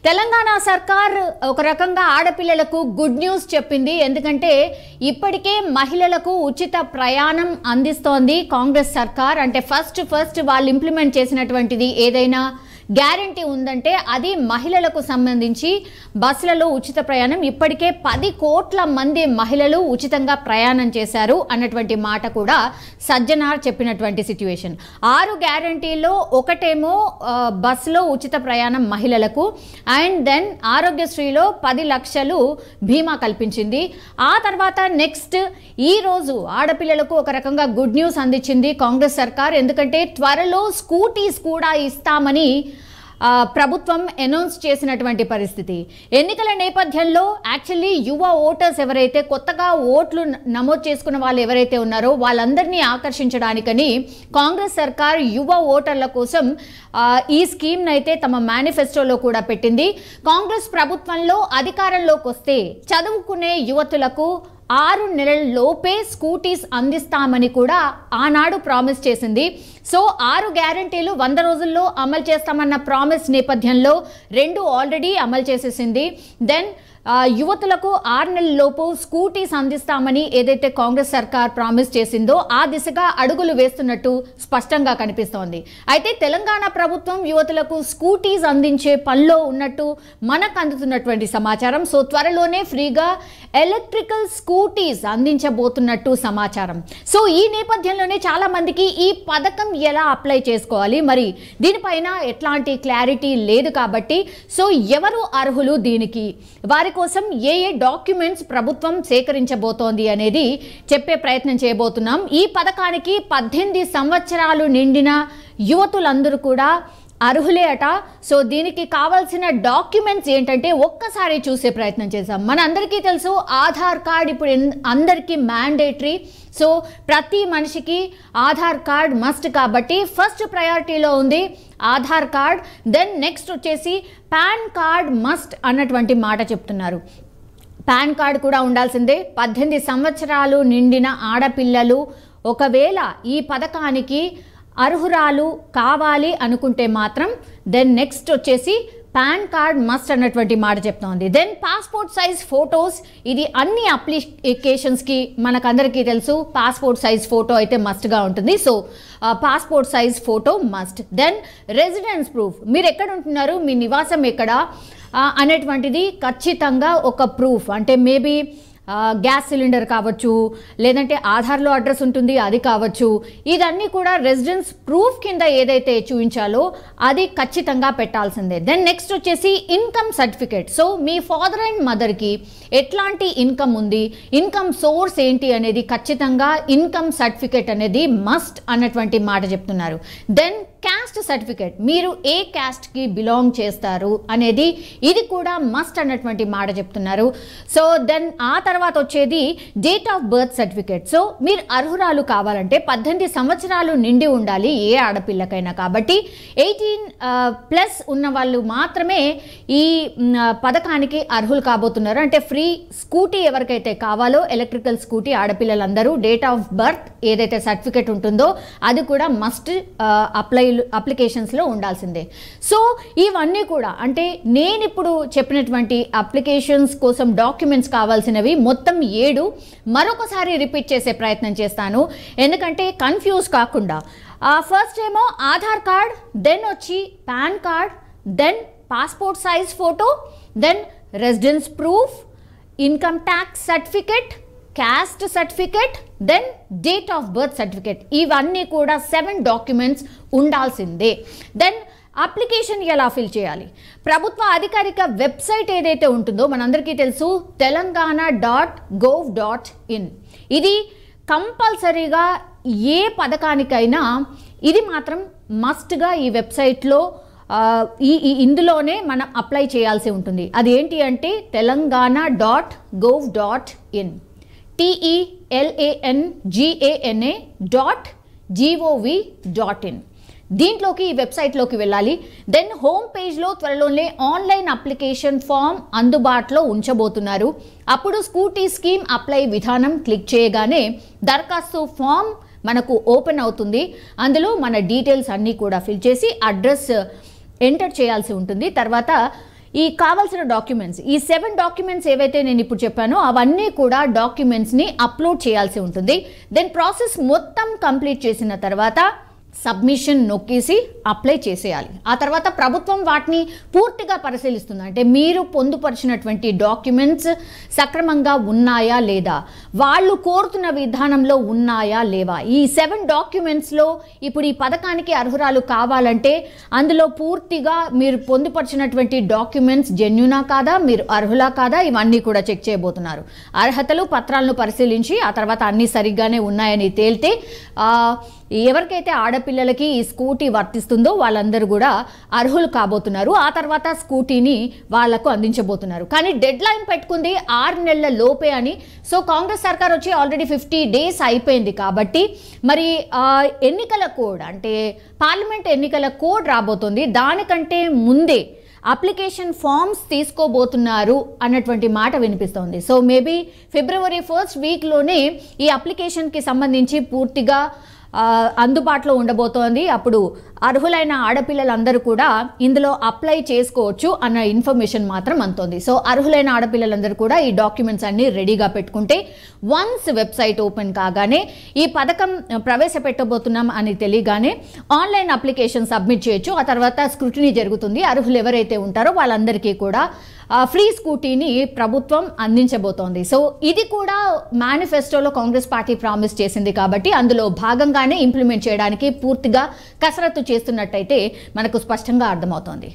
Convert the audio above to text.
తెలంగాణ సర్కార్ ఒక రకంగా ఆడపిల్లలకు గుడ్ న్యూస్ చెప్పింది. ఎందుకంటే ఇప్పటికే మహిళలకు ఉచిత ప్రయాణం అందిస్తోంది కాంగ్రెస్ సర్కార్. అంటే ఫస్ట్ వాళ్ళు ఇంప్లిమెంట్ చేసినటువంటిది ఏదైనా గ్యారంటీ ఉందంటే అది మహిళలకు సంబంధించి బస్సులలో ఉచిత ప్రయాణం. ఇప్పటికే 10 కోట్ల మంది మహిళలు ఉచితంగా ప్రయాణం చేశారు అన్నటువంటి మాట కూడా సజ్జనార్ చెప్పినటువంటి సిచ్యువేషన్. 6 గ్యారంటీల్లో ఒకటేమో బస్సులో ఉచిత ప్రయాణం మహిళలకు, అండ్ దెన్ ఆరోగ్యశ్రీలో 10 లక్షలు బీమా కల్పించింది. ఆ తర్వాత నెక్స్ట్ ఈ రోజు ఆడపిల్లలకు ఒక రకంగా గుడ్ న్యూస్ అందించింది కాంగ్రెస్ సర్కార్. ఎందుకంటే త్వరలో స్కూటీస్ కూడా ఇస్తామని ప్రభుత్వం అనౌన్స్ చేసినటువంటి పరిస్థితి. ఎన్నికల నేపథ్యంలో యాక్చువల్లీ యువ ఓటర్స్ ఎవరైతే కొత్తగా ఓట్లు నమోదు చేసుకున్న వాళ్ళు ఎవరైతే ఉన్నారో వాళ్ళందరినీ ఆకర్షించడానికని కాంగ్రెస్ సర్కార్ యువ ఓటర్ల కోసం ఈ స్కీమ్ అయితే తమ మేనిఫెస్టోలో కూడా పెట్టింది. కాంగ్రెస్ ప్రభుత్వంలో అధికారంలోకి వస్తే చదువుకునే యువతులకు 6 నెలల లోపే స్కూటీస్ అందిస్తామని కూడా ఆనాడు ప్రామిస్ చేసింది. సో 6 గ్యారంటీలు 100 రోజుల్లో అమలు చేస్తామన్న ప్రామిస్ నేపథ్యంలో 2 ఆల్రెడీ అమలు చేసేసింది. దెన్ యువతులకు 6 నెలల లోపు స్కూటీస్ అందిస్తామని ఏదైతే కాంగ్రెస్ సర్కార్ ప్రామిస్ చేసిందో ఆ దిశగా అడుగులు వేస్తున్నట్టు స్పష్టంగా కనిపిస్తోంది. అయితే తెలంగాణ ప్రభుత్వం యువతులకు స్కూటీస్ అందించే పనిలో ఉన్నట్టు మనకు అందుతున్నటువంటి సమాచారం. సో త్వరలోనే ఫ్రీగా ఎలక్ట్రికల్ స్కూటీస్ అందించబోతున్నట్టు సమాచారం. సో ఈ నేపథ్యంలోనే చాలా మందికి ఈ పథకం ఎలా అప్లై చేసుకోవాలి, మరి దీనిపైన ఎట్లాంటి క్లారిటీ లేదు కాబట్టి సో ఎవరు అర్హులు, దీనికి వారి కోసం ఏ డాక్యుమెంట్స్ ప్రభుత్వం సేకరించబోతోంది అనేది చెప్పే ప్రయత్నం చేయబోతున్నాం. ఈ పథకానికి 18 సంవత్సరాలు నిండిన యువతులందరూ కూడా అర్హులే అట. సో దీనికి కావాల్సిన డాక్యుమెంట్స్ ఏంటంటే ఒక్కసారి చూసే ప్రయత్నం చేద్దాం. మన అందరికీ తెలుసు ఆధార్ కార్డ్ ఇప్పుడు అందరికీ మ్యాండేటరీ. సో ప్రతి మనిషికి ఆధార్ కార్డ్ మస్ట్ కాబట్టి ఫస్ట్ ప్రయారిటీలో ఉంది ఆధార్ కార్డ్. దెన్ నెక్స్ట్ వచ్చేసి పాన్ కార్డ్ మస్ట్ అన్నటువంటి మాట చెప్తున్నారు. పాన్ కార్డ్ కూడా ఉండాల్సిందే. 18 సంవత్సరాలు నిండిన ఆడపిల్లలు ఒకవేళ ఈ పథకానికి అర్హురాలు కావాలి అనుకుంటే మాత్రం దెన్ నెక్స్ట్ వచ్చేసి పాన్ కార్డ్ మస్ట్ అన్నటువంటి మాట చెప్తోంది. దెన్ పాస్పోర్ట్ సైజ్ ఫొటోస్, ఇది అన్ని అప్లికేషన్స్కి మనకందరికీ తెలుసు పాస్పోర్ట్ సైజ్ ఫోటో అయితే మస్ట్గా ఉంటుంది. So passport size photo must. Then residence proof, మీరు ఎక్కడ ఉంటున్నారు, మీ నివాసం ఎక్కడ అనేటువంటిది ఖచ్చితంగా ఒక ప్రూఫ్. అంటే మేబీ గ్యాస్ సిలిండర్ కావచ్చు, లేదంటే ఆధార్లో అడ్రస్ ఉంటుంది అది కావచ్చు. ఇదన్నీ కూడా రెసిడెన్స్ ప్రూఫ్ కింద ఏదైతే చూపించాలో అది ఖచ్చితంగా పెట్టాల్సిందే. దెన్ నెక్స్ట్ వచ్చేసి income certificate. So me father and మదర్కి ఎట్లాంటి ఇన్కమ్ ఉంది, ఇన్కమ్ సోర్స్ ఏంటి అనేది ఖచ్చితంగా ఇన్కమ్ సర్టిఫికేట్ అనేది మస్ట్ అన్నటువంటి మాట చెప్తున్నారు. దెన్ క్యాస్ట్ సర్టిఫికేట్, మీరు ఏ క్యాస్ట్కి బిలాంగ్ చేస్తారు అనేది ఇది కూడా మస్ట్ అన్నటువంటి మాట చెప్తున్నారు. సో దెన్ ఆ తర్వాత వచ్చేది date of birth certificate. So మీరు అర్హురాలు కావాలంటే 18 సంవత్సరాలు నిండి ఉండాలి ఏ ఆడపిల్లకైనా. కాబట్టి 18+ ఉన్న వాళ్ళు మాత్రమే ఈ పథకానికి అర్హులు కాబోతున్నారు. అంటే ఫ్రీ స్కూటీ ఎవరికైతే కావాలో ఎలక్ట్రికల్ స్కూటీ ఆడపిల్లలందరూ డేట్ ఆఫ్ బర్త్ ఏదైతే సర్టిఫికేట్ ఉంటుందో అది కూడా మస్ట్ అప్లికేషన్స్లో ఉండాల్సిందే. సో ఇవన్నీ కూడా అంటే నేను ఇప్పుడు చెప్పినటువంటి అప్లికేషన్స్ కోసం డాక్యుమెంట్స్ కావాల్సినవి మొత్తం 7. మరొకసారి రిపీట్ చేసే ప్రయత్నం చేస్తాను ఎందుకంటే కన్ఫ్యూజ్ కాకుండా. ఫస్ట్ ఏమో ఆధార్ కార్డ్, దెన్ వచ్చి PAN card, then passport size photo, then residence proof, income tax certificate, caste certificate, then date of birth certificate. ఇవన్నీ కూడా 7 డాక్యుమెంట్స్ ఉండాల్సిందే. దెన్ అప్లికేషన్ ఎలా ఫిల్ చేయాలి, ప్రభుత్వ అధికారిక వెబ్సైట్ ఏదైతే ఉంటుందో మనందరికీ తెలుసు telanggana.gov.in. ఇది కంపల్సరీగా ఏ పథకానికైనా ఇది మాత్రం మస్ట్గా ఈ వెబ్సైట్లో ఇందులోనే మనం అప్లై చేయాల్సి ఉంటుంది. అది ఏంటి అంటే telanggana.gov.in, TELANGANA.gov.in. దీంట్లోకి ఈ వెబ్సైట్లోకి వెళ్ళాలి. దెన్ హోమ్ పేజ్లో త్వరలోనే ఆన్లైన్ అప్లికేషన్ ఫామ్ అందుబాటులో ఉంచబోతున్నారు. అప్పుడు స్కూటీ స్కీమ్ అప్లై విధానం క్లిక్ చేయగానే దరఖాస్తు ఫామ్ మనకు ఓపెన్ అవుతుంది. అందులో మన డీటెయిల్స్ అన్నీ కూడా ఫిల్ చేసి అడ్రస్ ఎంటర్ చేయాల్సి ఉంటుంది. తర్వాత ఈ కావాల్సిన డాక్యుమెంట్స్, ఈ 7 డాక్యుమెంట్స్ ఏవైతే నేను ఇప్పుడు చెప్పానో అవన్నీ కూడా డాక్యుమెంట్స్ని అప్లోడ్ చేయాల్సి ఉంటుంది. దెన్ ప్రాసెస్ మొత్తం కంప్లీట్ చేసిన తర్వాత సబ్మిషన్ నొక్కేసి అప్లై చేసేయాలి. ఆ తర్వాత ప్రభుత్వం వాటిని పూర్తిగా పరిశీలిస్తుంది. అంటే మీరు పొందుపరిచినటువంటి డాక్యుమెంట్స్ సక్రమంగా ఉన్నాయా లేదా, వాళ్ళు కోరుతున్న విధానంలో ఉన్నాయా లేవా. ఈ 7 డాక్యుమెంట్స్లో ఇప్పుడు ఈ పథకానికి అర్హురాలు కావాలంటే అందులో పూర్తిగా మీరు పొందుపరిచినటువంటి డాక్యుమెంట్స్ జెన్యునా కాదా, మీరు అర్హులా కాదా, ఇవన్నీ కూడా చెక్ చేయబోతున్నారు. అర్హతలు పత్రాలను పరిశీలించి ఆ తర్వాత అన్నీ సరిగ్గానే ఉన్నాయని తేలితే ఎవరికైతే ఆడపిల్లలకి ఈ స్కూటీ వర్తిస్తుందో వాళ్ళందరూ కూడా అర్హులు కాబోతున్నారు. ఆ తర్వాత స్కూటీని వాళ్లకు అందించబోతున్నారు. కానీ డెడ్ లైన్ పెట్టుకుంది 6 నెలల లోపే అని. సో కాంగ్రెస్ సర్కార్ వచ్చి ఆల్రెడీ 50 డేస్ అయిపోయింది కాబట్టి మరి ఎన్నికల కోడ్ అంటే పార్లమెంట్ ఎన్నికల కోడ్ రాబోతుంది. దానికంటే ముందే అప్లికేషన్ ఫామ్స్ తీసుకోబోతున్నారు అన్నటువంటి మాట వినిపిస్తోంది. సో మేబీ ఫిబ్రవరి 1st వీక్లోనే ఈ అప్లికేషన్కి సంబంధించి పూర్తిగా అందుబాటులో ఉండబోతోంది. అప్పుడు అర్హులైన ఆడపిల్లలందరూ కూడా ఇందులో అప్లై చేసుకోవచ్చు అన్న ఇన్ఫర్మేషన్ మాత్రం అందుతోంది. సో అర్హులైన ఆడపిల్లలందరూ కూడా ఈ డాక్యుమెంట్స్ అన్ని రెడీగా పెట్టుకుంటే వన్స్ వెబ్సైట్ ఓపెన్ కాగానే ఈ పథకం ప్రవేశపెట్టబోతున్నాం అని తెలియగానే ఆన్లైన్ అప్లికేషన్ సబ్మిట్ చేయొచ్చు. ఆ తర్వాత స్క్రూటినీ జరుగుతుంది. అర్హులు ఎవరైతే ఉంటారో వాళ్ళందరికీ కూడా ఫ్రీ స్కూటీని ప్రభుత్వం అందించబోతోంది. సో ఇది కూడా మేనిఫెస్టోలో కాంగ్రెస్ పార్టీ ప్రామిస్ చేసింది కాబట్టి అందులో భాగంగానే ఇంప్లిమెంట్ చేయడానికి పూర్తిగా కసరత్తు చేస్తున్నట్టయితే మనకు స్పష్టంగా అర్థమవుతోంది.